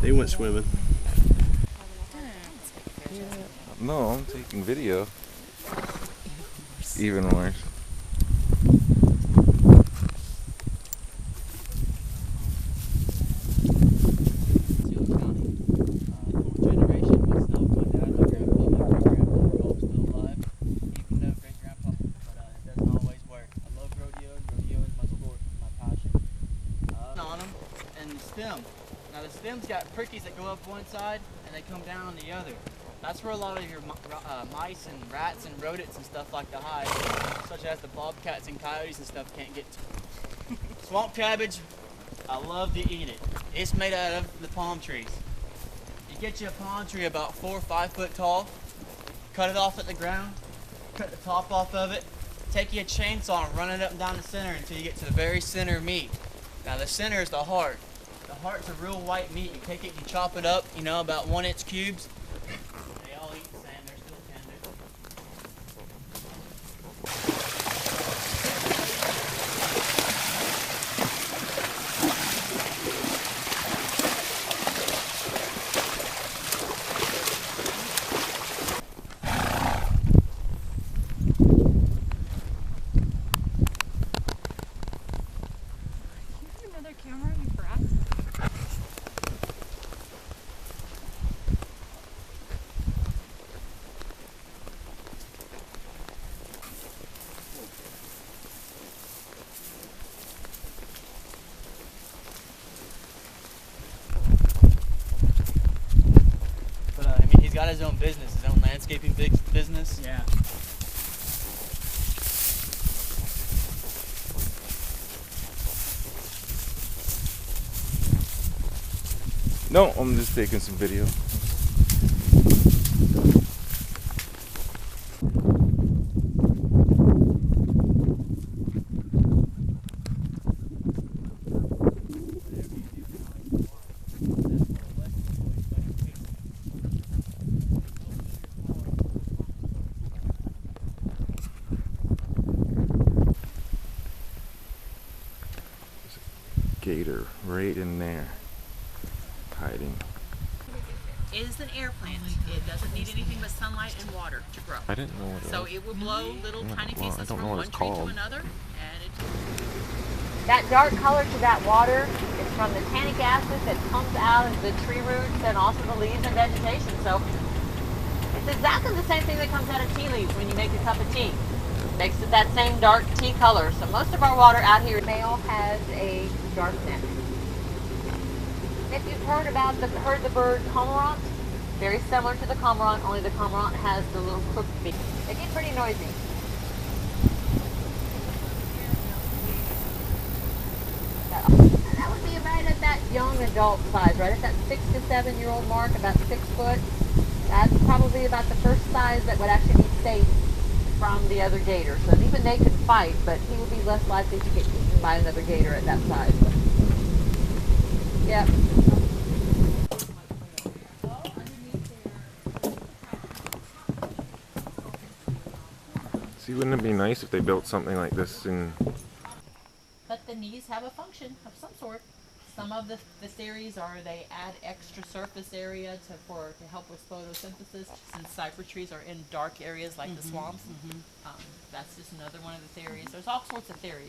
They went swimming. No, I'm taking video. Even worse. Now the stem's got prickies that go up one side and they come down on the other. That's where a lot of your mice and rats and rodents and stuff like to hide, such as the bobcats and coyotes and stuff can't get to. Swamp cabbage, I love to eat it. It's made out of the palm trees. You get you a palm tree about 4 or 5 foot tall, cut it off at the ground, cut the top off of it, take you a chainsaw and run it up and down the center until you get to the very center meat. Now the center is the heart. The heart's a real white meat. You take it, you chop it up, you know, about 1-inch cubes. They all eat the same. They're still tender. You have another camera, you brat? But I mean, he's got his own business, his own landscaping business. Yeah. No, I'm just taking some video. Gator right in there, hiding. It is an air plant. It doesn't need anything but sunlight and water to grow. I didn't know what it So was. it will blow little tiny well, I pieces don't from know what one it's tree to called. another, and it That dark color to that water is from the tannic acid that comes out of the tree roots and also the leaves and vegetation. So it's exactly the same thing that comes out of tea leaves when you make a cup of tea. Makes it that same dark tea color. So most of our water out here, male has a dark neck. If you've heard about the bird cormorant, very similar to the cormorant, only the cormorant has the little crooked beak. They get pretty noisy. And that would be right at that young adult size, right at that 6 to 7 year old mark, about 6 foot. That's probably about the first size that would actually be safe from the other gator. So even they could fight, but he would be less likely to get eaten by another gator at that size. Yep. See, wouldn't it be nice if they built something like this in... but the knees have a function of some sort. Some of the theories are they add extra surface area to help with photosynthesis, since cypress trees are in dark areas like the swamps. That's just another one of the theories. There's all sorts of theories.